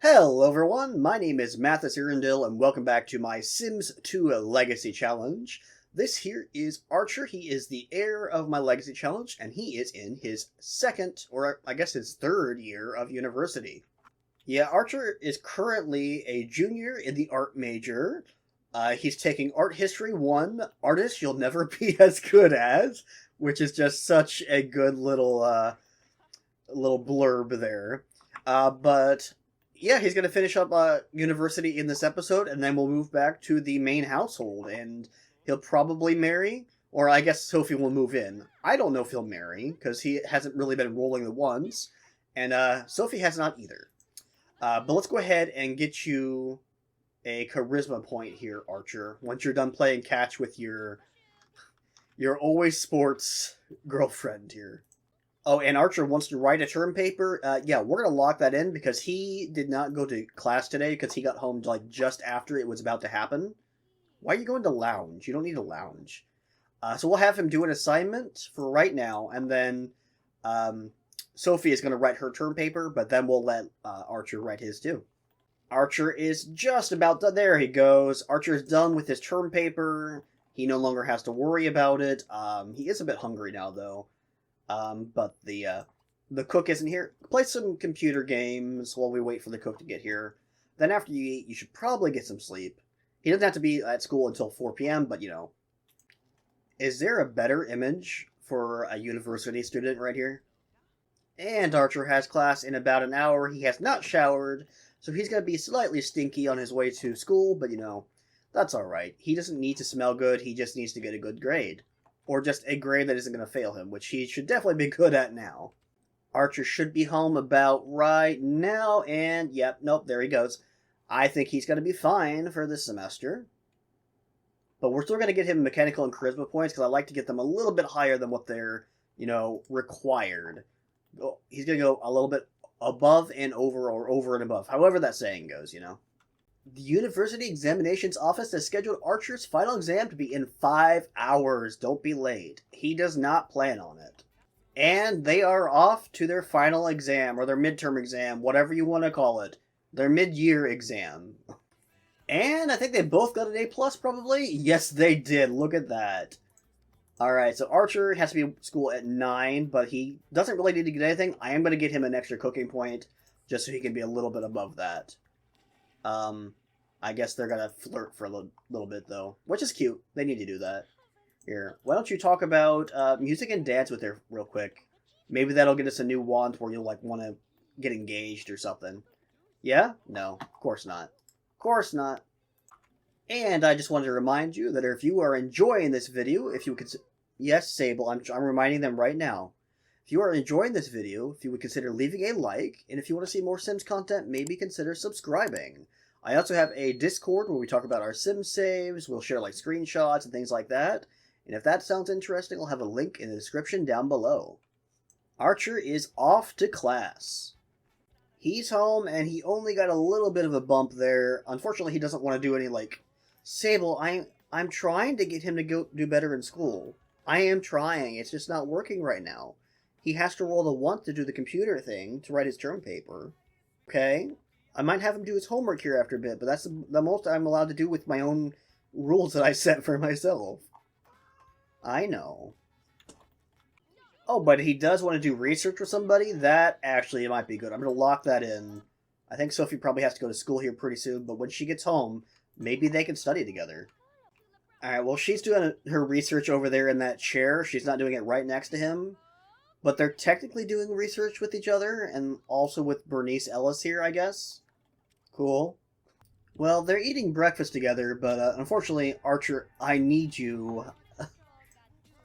Hello everyone, my name is Mathis Arundel and welcome back to my Sims 2 Legacy Challenge. This here is Archer. He is the heir of my Legacy Challenge and he is in his second, or I guess his third year of university. Yeah, Archer is currently a junior in the art major. He's taking Art History 1, Artist You'll Never Be As Good As, which is just such a good little blurb there. But yeah, he's going to finish up university in this episode, and then we'll move back to the main household, and he'll probably marry, or I guess Sophie will move in. I don't know if he'll marry, because he hasn't really been rolling the ones, and Sophie has not either. But let's go ahead and get you a charisma point here, Archer, once you're done playing catch with your always sports girlfriend here. Oh, and Archer wants to write a term paper. Yeah, we're gonna lock that in because he did not go to class today because he got home like just after it was about to happen. Why are you going to lounge? You don't need a lounge. So we'll have him do an assignment for right now, and then Sophie is gonna write her term paper, but then we'll let Archer write his too. Archer is just about done. There he goes. Archer is done with his term paper. He no longer has to worry about it. He is a bit hungry now, though. But the cook isn't here. Play some computer games while we wait for the cook to get here. Then after you eat, you should probably get some sleep. He doesn't have to be at school until 4 p.m., but you know. Is there a better image for a university student right here? And Archer has class in about an hour. He has not showered, so he's going to be slightly stinky on his way to school, but you know, that's alright. He doesn't need to smell good, he just needs to get a good grade. Or just a grade that isn't going to fail him, which he should definitely be good at now. Archer should be home about right now, and yep, nope, there he goes. I think he's going to be fine for this semester. But we're still going to get him mechanical and charisma points, because I like to get them a little bit higher than what they're, required. He's going to go a little bit above and over, or over and above, however that saying goes, The University Examinations Office has scheduled Archer's final exam to be in 5 hours. Don't be late. He does not plan on it. And they are off to their final exam, or their midterm exam, whatever you want to call it. Their mid-year exam. And I think they both got an A+, probably? Yes, they did. Look at that. Alright, so Archer has to be at school at 9, but he doesn't really need to get anything. I am going to get him an extra cooking point, just so he can be a little bit above that. I guess they're gonna flirt for a little bit, though. Which is cute. They need to do that. Here, why don't you talk about music and dance with her real quick? Maybe that'll get us a new wand where you'll, want to get engaged or something. Yeah? No, of course not. Of course not. And I just wanted to remind you that if you are enjoying this video, if you could... Yes, Sable, I'm reminding them right now. If you are enjoying this video, if you would consider leaving a like, and if you want to see more Sims content, maybe consider subscribing. I also have a Discord where we talk about our Sims saves, we'll share screenshots and things like that, and if that sounds interesting, I'll have a link in the description down below. Archer is off to class. He's home, and he only got a little bit of a bump there. Unfortunately, he doesn't want to do any, Sable, I'm trying to get him to go do better in school. I am trying, it's just not working right now. He has to roll the 1 to do the computer thing, to write his term paper. Okay? I might have him do his homework here after a bit, but that's the most I'm allowed to do with my own rules that I set for myself. I know. Oh, but he does want to do research with somebody? That actually might be good. I'm going to lock that in. I think Sophie probably has to go to school here pretty soon, but when she gets home, maybe they can study together. Alright, well, she's doing her research over there in that chair. She's not doing it right next to him. But they're technically doing research with each other, and also with Bernice Ellis here, I guess. Cool. Well, they're eating breakfast together, but unfortunately, Archer, I need you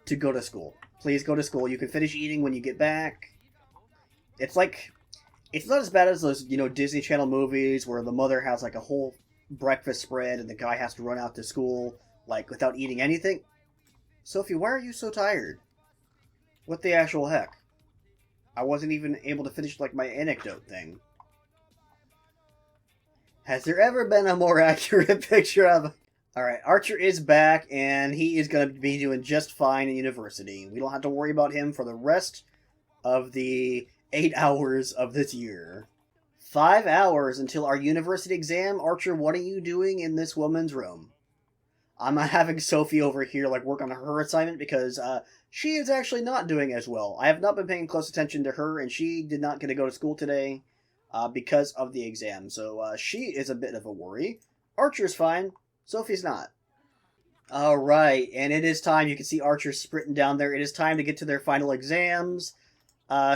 to go to school. Please go to school. You can finish eating when you get back. It's not as bad as those, Disney Channel movies where the mother has, a whole breakfast spread and the guy has to run out to school, without eating anything. Sophie, why are you so tired? What the actual heck? I wasn't even able to finish, my anecdote thing. Has there ever been a more accurate picture of... Alright, Archer is back, and he is going to be doing just fine in university. We don't have to worry about him for the rest of the 8 hours of this year. 5 hours until our university exam. Archer, what are you doing in this woman's room? I'm having Sophie over here like work on her assignment because she is actually not doing as well. I have not been paying close attention to her, and she did not get to go to school today because of the exam. So she is a bit of a worry. Archer's fine. Sophie's not. All right, and it is time. You can see Archer sprinting down there. It is time to get to their final exams.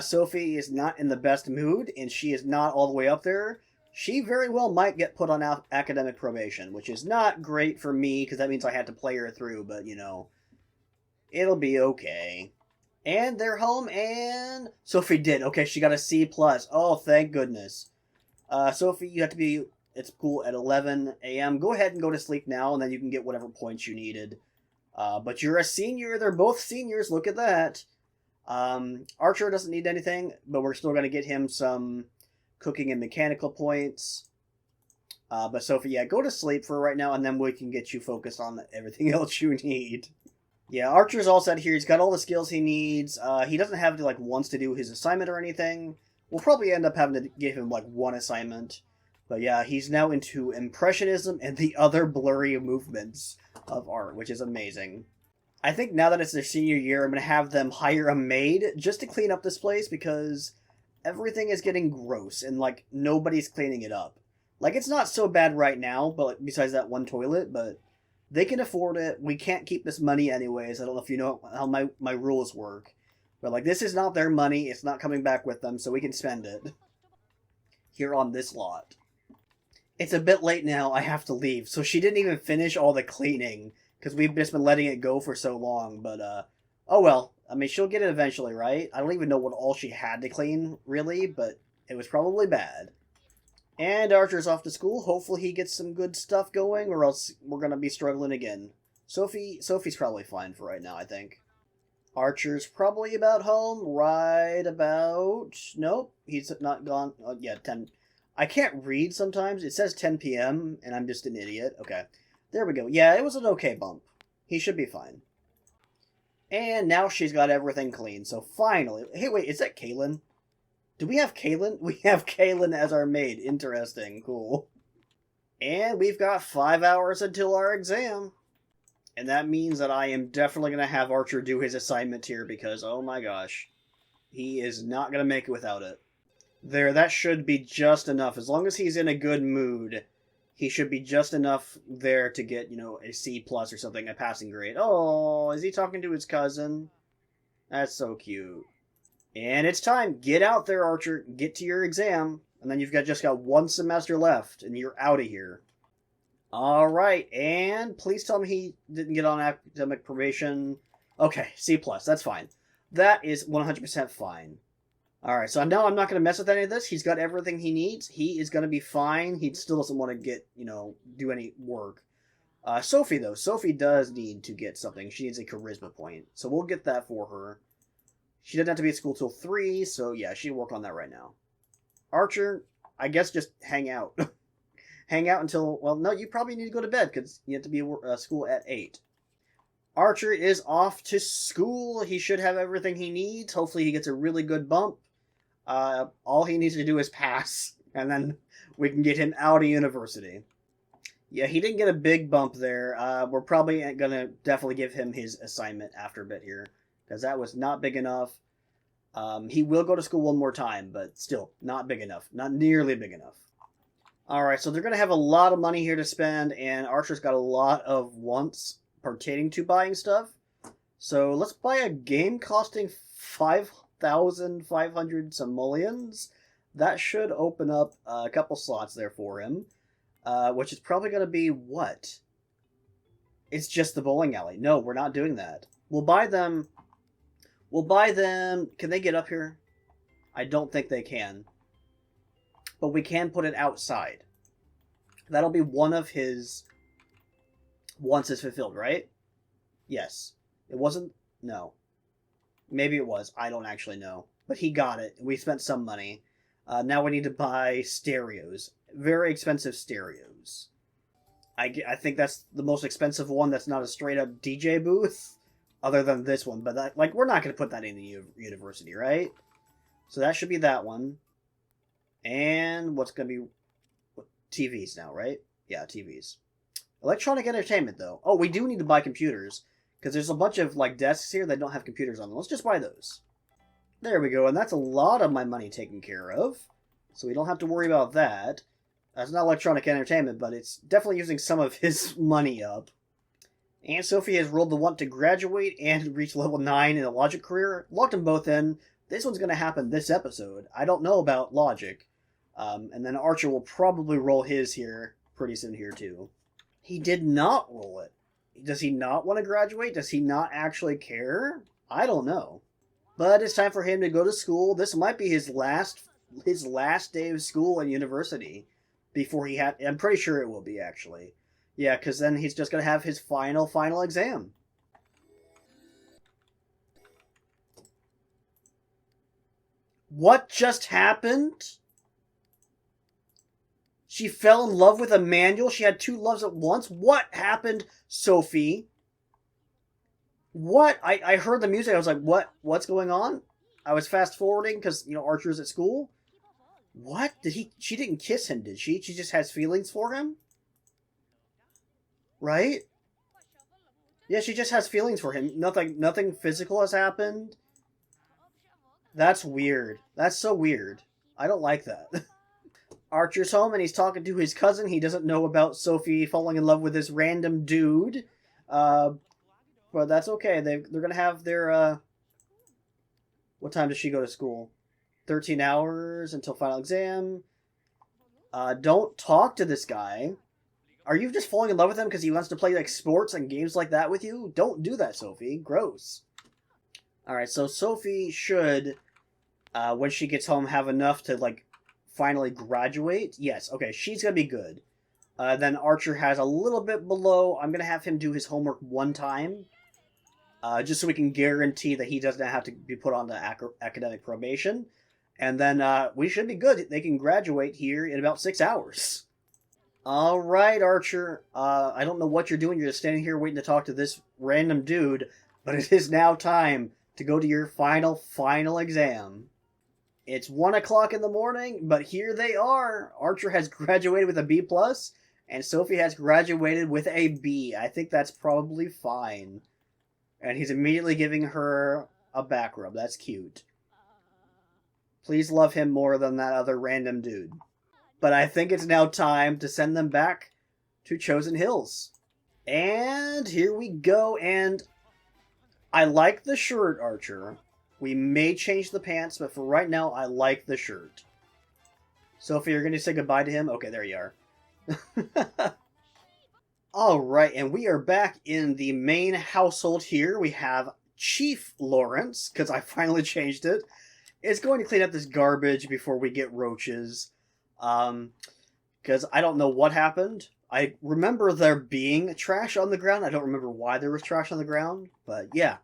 Sophie is not in the best mood, and she is not all the way up there. She very well might get put on academic probation, which is not great for me, because that means I had to play her through, but, you know, it'll be okay. And they're home, and Sophie did. Okay, she got a C+. Oh, thank goodness. Sophie, you have to be at school at 11 a.m. Go ahead and go to sleep now, and then you can get whatever points you needed. But you're a senior. They're both seniors. Look at that. Archer doesn't need anything, but we're still going to get him some cooking and mechanical points. But Sophie, yeah, go to sleep for right now, and then we can get you focused on everything else you need. Yeah, Archer's all set here. He's got all the skills he needs. He doesn't have to, like, wants to do his assignment or anything. We'll probably end up having to give him, like, one assignment. But yeah, he's now into Impressionism and the other blurry movements of art, which is amazing. I think now that it's their senior year, I'm going to have them hire a maid just to clean up this place because everything is getting gross and, like, nobody's cleaning it up. Like, it's not so bad right now, but like, besides that one toilet, but they can afford it. We can't keep this money anyways. I don't know if you know how my rules work. But, like, this is not their money. It's not coming back with them, so we can spend it here on this lot. It's a bit late now. I have to leave. So she didn't even finish all the cleaning because we've just been letting it go for so long. But, oh well. I mean, she'll get it eventually, right? I don't even know what all she had to clean, really, but it was probably bad. And Archer's off to school. Hopefully he gets some good stuff going, or else we're going to be struggling again. Sophie's probably fine for right now, I think. Archer's probably about home, right about... Nope, he's not gone. Oh, yeah, 10... I can't read sometimes. It says 10 p.m., and I'm just an idiot. Okay, there we go. Yeah, it was an okay bump. He should be fine. And now she's got everything clean, so finally... Hey, wait, is that Kaylin? Do we have Kaylin? We have Kaylin as our maid. Interesting. Cool. And we've got 5 hours until our exam. And that means that I am definitely going to have Archer do his assignment here because, oh my gosh, he is not going to make it without it. There, that should be just enough. As long as he's in a good mood, he should be just enough there to get, you know, a C+ or something, a passing grade. Oh, is he talking to his cousin? That's so cute. And it's time. Get out there, Archer. Get to your exam. And then you've just got one semester left, and you're out of here. Alright, and please tell me he didn't get on academic probation. Okay, C+, that's fine. That is 100% fine. Alright, so now I'm not going to mess with any of this. He's got everything he needs. He is going to be fine. He still doesn't want to get, you know, do any work. Sophie, though. Sophie does need to get something. She needs a charisma point. So we'll get that for her. She doesn't have to be at school till 3, so yeah, she'll work on that right now. Archer, I guess just hang out. Hang out until, well, no, you probably need to go to bed because you have to be at school at 8. Archer is off to school. He should have everything he needs. Hopefully he gets a really good bump. All he needs to do is pass, and then we can get him out of university. Yeah, he didn't get a big bump there. We're probably going to definitely give him his assignment after a bit here, because that was not big enough. He will go to school one more time, but still, not big enough. Not nearly big enough. Alright, so they're going to have a lot of money here to spend, and Archer's got a lot of wants pertaining to buying stuff. So let's buy a game costing 5,500 simoleons. That should open up a couple slots there for him, which is probably going to be what? It's just the bowling alley. No, we're not doing that. We'll buy them... Can they get up here? I don't think they can. But we can put it outside. That'll be one of his wants is fulfilled, right? Yes. It wasn't... No. Maybe it was. I don't actually know. But he got it. We spent some money. Now we need to buy stereos. Very expensive stereos. I think that's the most expensive one that's not a straight-up DJ booth. Other than this one. But, we're not going to put that in the university, right? So that should be that one. And what's going to be TVs now, right? Yeah, TVs. Electronic entertainment, though. Oh, we do need to buy computers, because there's a bunch of, like, desks here that don't have computers on them. Let's just buy those. There we go, and that's a lot of my money taken care of, so we don't have to worry about that. That's not electronic entertainment, but it's definitely using some of his money up. And Sophie has rolled the want to graduate and reach level 9 in a logic career. Locked them both in. This one's going to happen this episode. I don't know about logic. And then Archer will probably roll his here pretty soon here, too. He did not roll it. Does he not want to graduate? Does he not actually care? I don't know. But it's time for him to go to school. This might be his last day of school and university before he had... I'm pretty sure it will be, actually. Yeah, because then he's just going to have his final exam. What just happened? She fell in love with a manual? She had two loves at once? What happened, Sophie? What? I heard the music. I was like, what? What's going on? I was fast forwarding because, Archer's at school. What? She didn't kiss him, did she? She just has feelings for him? Right? Yeah, she just has feelings for him. Nothing physical has happened. That's weird. That's so weird. I don't like that. Archer's home and he's talking to his cousin. He doesn't know about Sophie falling in love with this random dude. But that's okay. They're going to have their... What time does she go to school? 13 hours until final exam. Don't talk to this guy. Are you just falling in love with him because he wants to play like sports and games like that with you? Don't do that, Sophie. Gross. Alright, so Sophie should, when she gets home, have enough to, like, finally graduate. Yes, okay, she's gonna be good. Then Archer has a little bit below. I'm gonna have him do his homework one time. Just so we can guarantee that he doesn't have to be put on the academic probation. And then we should be good. They can graduate here in about 6 hours. Alright, Archer. I don't know what you're doing. You're just standing here waiting to talk to this random dude. But it is now time to go to your final exam. It's 1 o'clock in the morning, but here they are. Archer has graduated with a B+, and Sophie has graduated with a B. I think that's probably fine. And he's immediately giving her a back rub. That's cute. Please love him more than that other random dude. But I think it's now time to send them back to Chosen Hills. And here we go, and I like the shirt, Archer. We may change the pants, but for right now, I like the shirt. Sophie, you're going to say goodbye to him? Okay, there you are. Alright, and we are back in the main household here. We have Chief Lawrence, because I finally changed it. It's going to clean up this garbage before we get roaches. Because I don't know what happened. I remember there being trash on the ground. I don't remember why there was trash on the ground, but yeah.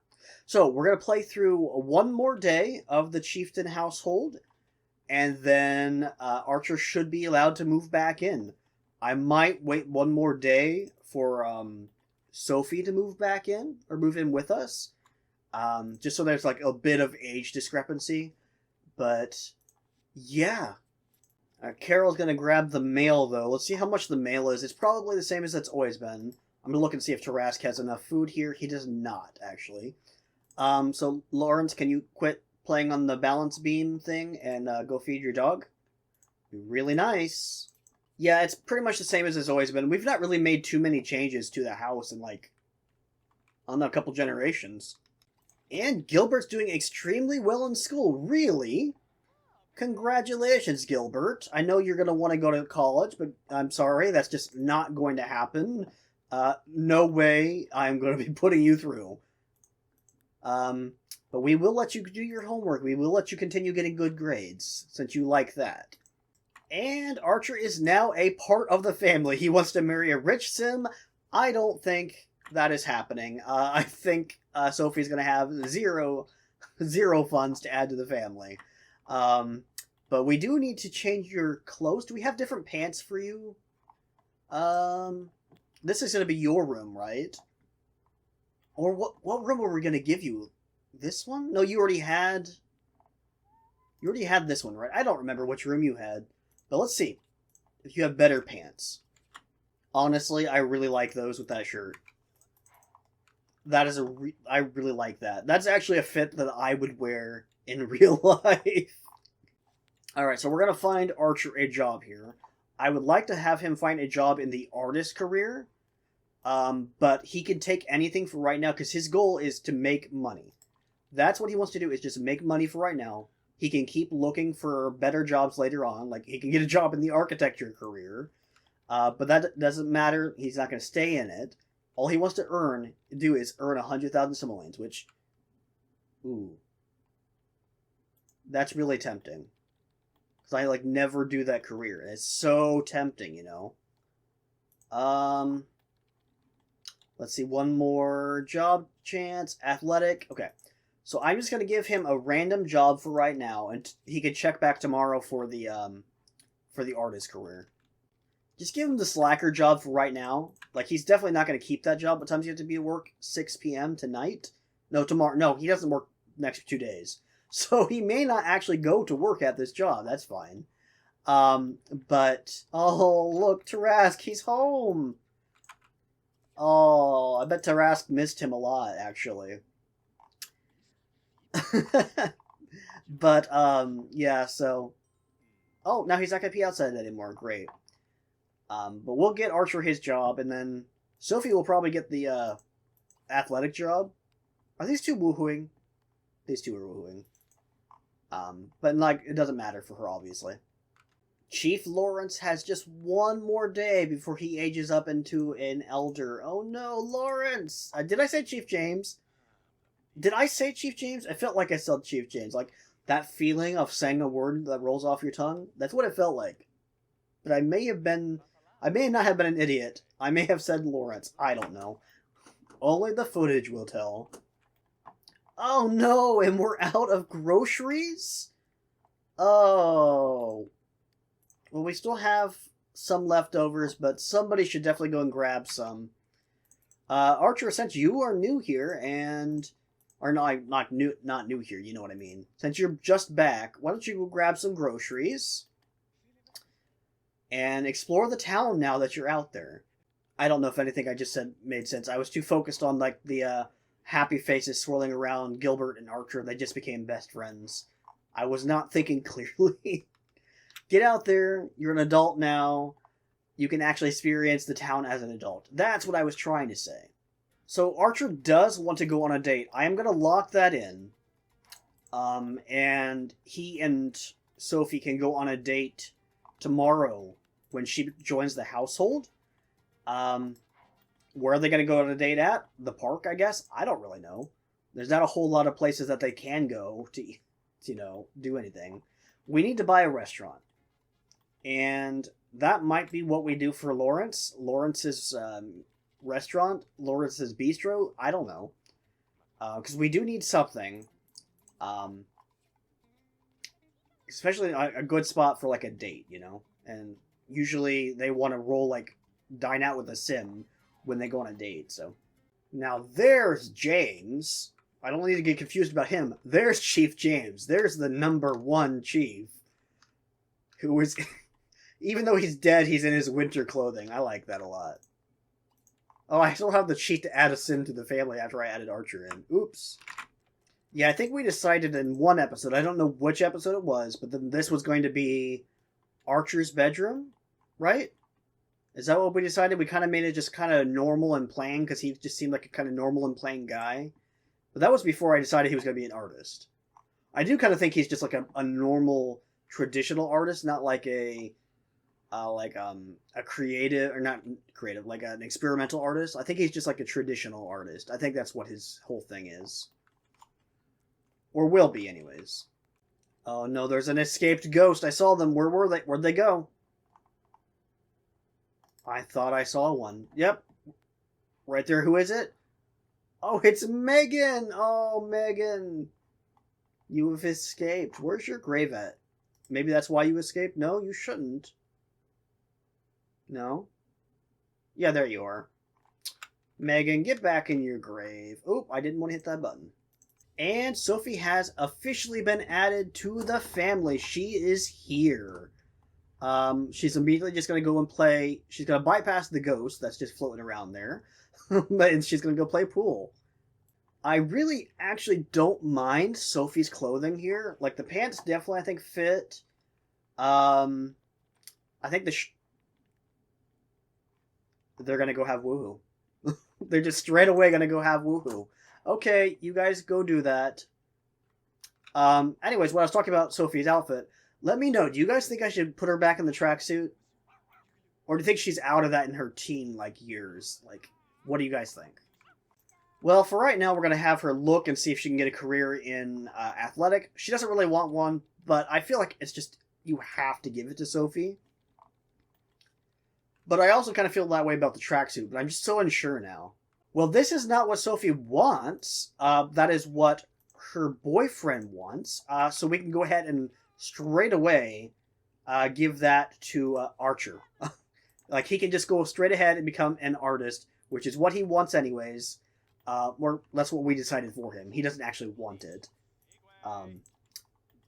So we're going to play through one more day of the Chieftain household, and then Archer should be allowed to move back in. I might wait one more day for Sophie to move back in, or move in with us, just so there's like a bit of age discrepancy. But yeah. Carol's going to grab the mail, though. Let's see how much the mail is. It's probably the same as it's always been. I'm going to look and see if Tarask has enough food here. He does not, actually. So, Lawrence, can you quit playing on the balance beam thing and go feed your dog? Be really nice. Yeah, it's pretty much the same as it's always been. We've not really made too many changes to the house in, like, I don't know, a couple generations. And Gilbert's doing extremely well in school. Really? Congratulations, Gilbert. I know you're going to want to go to college, but I'm sorry, that's just not going to happen. No way I'm going to be putting you through. But we will let you do your homework. We will let you continue getting good grades, since you like that. And Archer is now a part of the family. He wants to marry a rich sim. I don't think that is happening. I think Sophie's going to have zero funds to add to the family. But we do need to change your clothes. Do we have different pants for you? This is going to be your room, right? Or what room were we going to give you? This one? No, you already had... You already had this one, right? I don't remember which room you had. But let's see. If you have better pants. Honestly, I really like those with that shirt. That is I really like that. That's actually a fit that I would wear in real life. Alright, so we're going to find Archer a job here. I would like to have him find a job in the artist career. But he can take anything for right now because his goal is to make money. That's what he wants to do, is just make money for right now. He can keep looking for better jobs later on. Like, he can get a job in the architecture career. But that doesn't matter. He's not going to stay in it. All he wants to do is earn 100,000 simoleons, which... Ooh. That's really tempting. Because I, like, never do that career. And it's so tempting, you know? Let's see, one more job chance. Athletic. Okay. So I'm just going to give him a random job for right now, and he can check back tomorrow for the artist career. Just give him the slacker job for right now. Like, he's definitely not going to keep that job. What time do you have to be at work? 6 p.m. tonight? No, tomorrow. No, he doesn't work next 2 days. So he may not actually go to work at this job. That's fine. But, oh, look, Tarask, he's home. Oh, I bet Tarask missed him a lot, actually. But, yeah, so... Oh, now he's not going to be outside anymore. Great. But we'll get Archer his job, and then Sophie will probably get the, athletic job. Are these two woohooing? These two are woohooing. But, like, it doesn't matter for her, obviously. Chief Lawrence has just one more day before he ages up into an elder. Oh no, Lawrence! Did I say Chief James? Did I say Chief James? I felt like I said Chief James. Like, that feeling of saying a word that rolls off your tongue. That's what it felt like. But I may not have been an idiot. I may have said Lawrence. I don't know. Only the footage will tell. Oh no, and we're out of groceries? Oh. Well, we still have some leftovers, but somebody should definitely go and grab some. Archer, since you are new here, and... Or not new here, you know what I mean. Since you're just back, why don't you go grab some groceries? And explore the town now that you're out there. I don't know if anything I just said made sense. I was too focused on, like, the happy faces swirling around Gilbert and Archer. They just became best friends. I was not thinking clearly. Get out there. You're an adult now. You can actually experience the town as an adult. That's what I was trying to say. So Archer does want to go on a date. I am going to lock that in. And he and Sophie can go on a date tomorrow when she joins the household. Where are they going to go on a date at? The park, I guess? I don't really know. There's not a whole lot of places that they can go to, you know, do anything. We need to buy a restaurant. And that might be what we do for Lawrence. Lawrence's restaurant. Lawrence's bistro. I don't know. Because we do need something. Especially a good spot for, like, a date, you know? And usually they want to roll, like, dine out with a sim when they go on a date, so. Now there's James. I don't need to get confused about him. There's Chief James. There's the #1 chief. Who is... Even though he's dead, he's in his winter clothing. I like that a lot. Oh, I still have the cheat to add a sim to the family after I added Archer in. Oops. Yeah, I think we decided in one episode, I don't know which episode it was, but then this was going to be Archer's bedroom, right? Is that what we decided? We kind of made it just kind of normal and plain, because he just seemed like a kind of normal and plain guy. But that was before I decided he was going to be an artist. I do kind of think he's just like a normal, traditional artist, not like a creative, or not creative, like an experimental artist. I think he's just like a traditional artist. I think that's what his whole thing is. Or will be, anyways. Oh no, there's an escaped ghost. I saw them. Where were they? Where'd they go? I thought I saw one. Yep. Right there. Who is it? Oh, it's Megan! Oh, Megan! You have escaped. Where's your grave at? Maybe that's why you escaped? No, you shouldn't. No? Yeah, there you are. Megan, get back in your grave. Oop, I didn't want to hit that button. And Sophie has officially been added to the family. She is here. She's immediately just going to go and play. She's going to bypass the ghost that's just floating around there. And she's going to go play pool. I really actually don't mind Sophie's clothing here. Like, the pants definitely, I think, fit. I think they're going to go have woohoo. They're just straight away going to go have woohoo. Okay, you guys go do that. Anyways, when I was talking about Sophie's outfit, let me know, do you guys think I should put her back in the tracksuit? Or do you think she's out of that in her teen, years? What do you guys think? Well, for right now, we're going to have her look and see if she can get a career in athletic. She doesn't really want one, but I feel like it's just, you have to give it to Sophie. But I also kind of feel that way about the tracksuit, but I'm just so unsure now. Well, this is not what Sophie wants. That is what her boyfriend wants. So we can go ahead and straight away give that to Archer. He can just go straight ahead and become an artist, which is what he wants anyways. Or that's what we decided for him. He doesn't actually want it.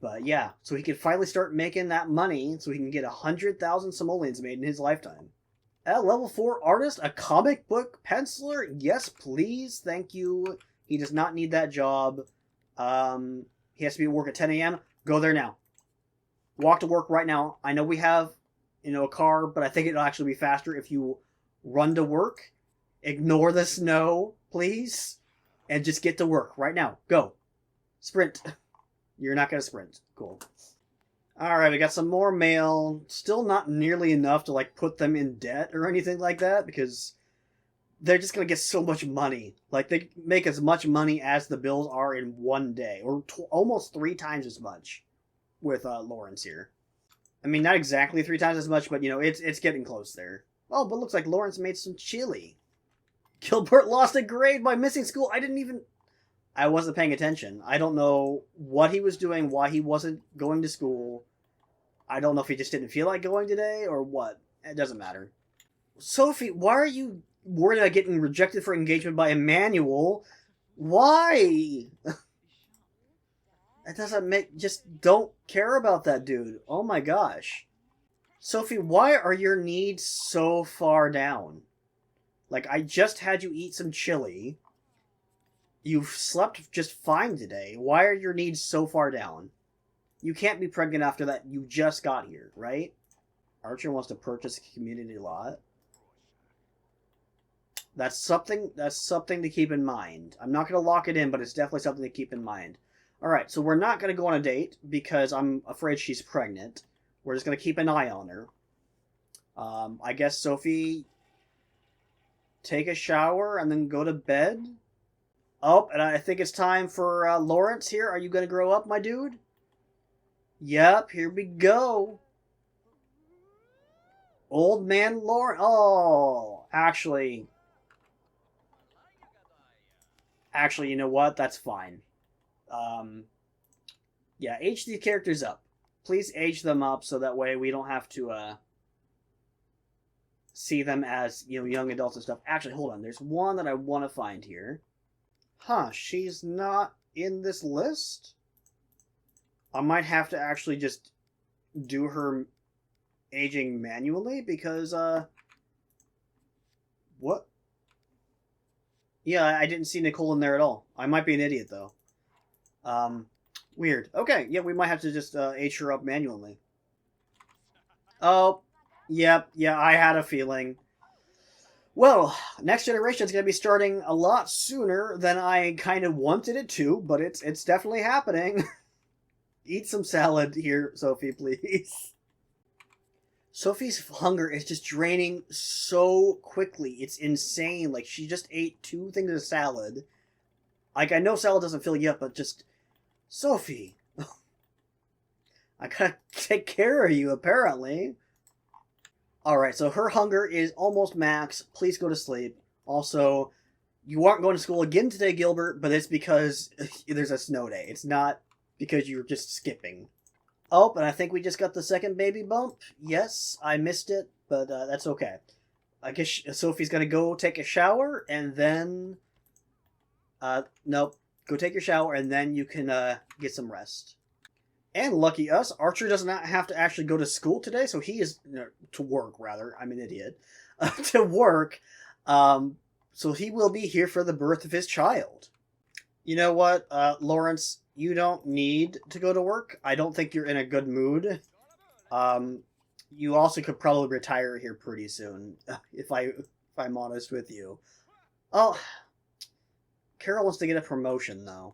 But yeah, so he can finally start making that money so he can get 100,000 simoleons made in his lifetime. At level 4 artist, a comic book penciler? Yes, please. Thank you. He does not need that job. He has to be at work at 10 a.m. Go there now. Walk to work right now. I know we have, a car, but I think it'll actually be faster if you run to work. Ignore the snow, please. And just get to work right now. Go. Sprint. You're not going to sprint. Cool. Alright, we got some more mail. Still not nearly enough to, put them in debt or anything like that, because they're just going to get so much money. They make as much money as the bills are in one day, or almost 3 times as much with Lawrence here. I mean, not exactly 3 times as much, but, it's getting close there. Oh, but looks like Lawrence made some chili. Gilbert lost a grade by missing school. I wasn't paying attention. I don't know what he was doing, why he wasn't going to school. I don't know if he just didn't feel like going today or what. It doesn't matter. Sophie, why are you worried about getting rejected for engagement by Emmanuel? Why? It doesn't just don't care about that dude. Oh my gosh. Sophie, why are your needs so far down? I just had you eat some chili. You've slept just fine today. Why are your needs so far down? You can't be pregnant after that. You just got here, right? Archer wants to purchase a community lot. That's something to keep in mind. I'm not going to lock it in, but it's definitely something to keep in mind. Alright, so we're not going to go on a date because I'm afraid she's pregnant. We're just going to keep an eye on her. I guess Sophie, take a shower and then go to bed. Oh, and I think it's time for Lawrence here. Are you going to grow up, my dude? Yep, here we go. Old man Lawrence. Oh, actually, you know what? That's fine. Yeah, age these characters up. Please age them up so that way we don't have to see them as, young adults and stuff. Actually, hold on. There's one that I want to find here. Huh, she's not in this list? I might have to actually just do her aging manually because, what? Yeah, I didn't see Nicole in there at all. I might be an idiot, though. Weird. Okay, yeah, we might have to just age her up manually. Oh, yep, yeah, I had a feeling. Well, Next Generation is going to be starting a lot sooner than I kind of wanted it to, but it's definitely happening. Eat some salad here, Sophie, please. Sophie's hunger is just draining so quickly. It's insane. She just ate 2 things of salad. I know salad doesn't fill you up, but just... Sophie. I gotta take care of you, apparently. Alright, so her hunger is almost max. Please go to sleep. Also, you aren't going to school again today, Gilbert, but it's because there's a snow day. It's not because you're just skipping. Oh, and I think we just got the second baby bump. Yes, I missed it, but that's okay. I guess Sophie's gonna go take a shower, and then... nope. go take your shower, and then you can get some rest. And lucky us, Archer does not have to actually go to school today, so he is to work rather. I'm an idiot. To work, so he will be here for the birth of his child. You know what, Lawrence? You don't need to go to work. I don't think you're in a good mood. You also could probably retire here pretty soon, if I'm honest with you. Oh, Carol wants to get a promotion though.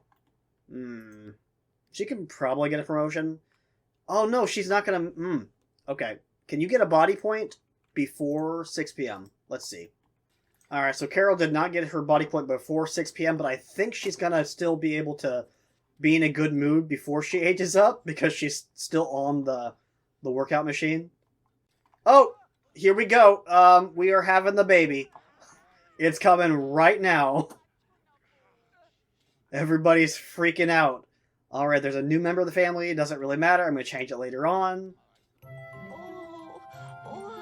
She can probably get a promotion. Oh no, she's not gonna. Okay, can you get a body point before 6 p.m.? Let's see. All right, so Carol did not get her body point before 6 p.m., but I think she's gonna still be able to be in a good mood before she ages up because she's still on the workout machine. Oh, here we go. We are having the baby. It's coming right now. Everybody's freaking out. All right, there's a new member of the family. It doesn't really matter. I'm going to change it later on.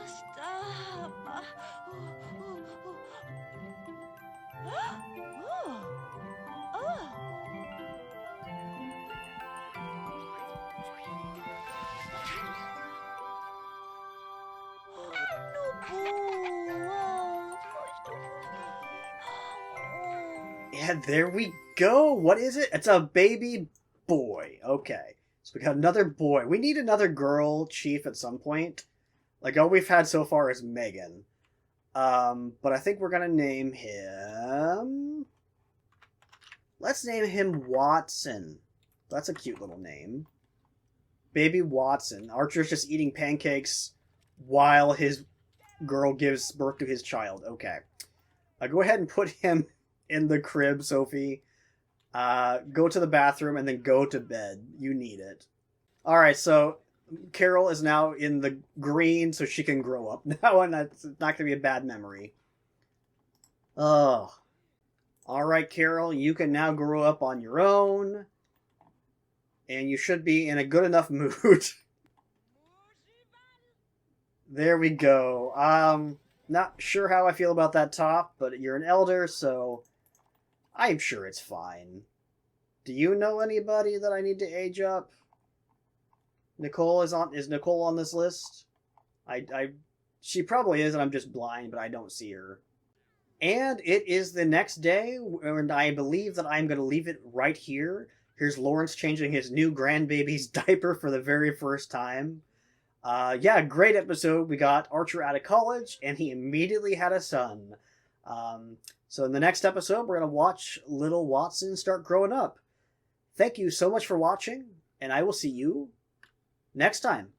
Stop. And there we go. What is it? It's a baby boy. Okay. So we got another boy. We need another girl chief at some point. Like all we've had so far is Megan. But I think we're going to name him... Let's name him Watson. That's a cute little name. Baby Watson. Archer's just eating pancakes while his girl gives birth to his child. Okay. Go ahead and put him in the crib, Sophie. Go to the bathroom and then go to bed. You need it. Alright, so Carol is now in the green so she can grow up now, and that's not going to be a bad memory. Oh. Alright, Carol, you can now grow up on your own. And you should be in a good enough mood. There we go. Not sure how I feel about that top, but you're an elder, so I'm sure it's fine. Do you know anybody that I need to age up? Nicole is Nicole on this list? She probably is, and I'm just blind, but I don't see her. And it is the next day, and I believe that I'm going to leave it right here. Here's Lawrence changing his new grandbaby's diaper for the very first time. Yeah, great episode. We got Archer out of college, and he immediately had a son. So in the next episode, we're going to watch little Watson start growing up. Thank you so much for watching, and I will see you next time.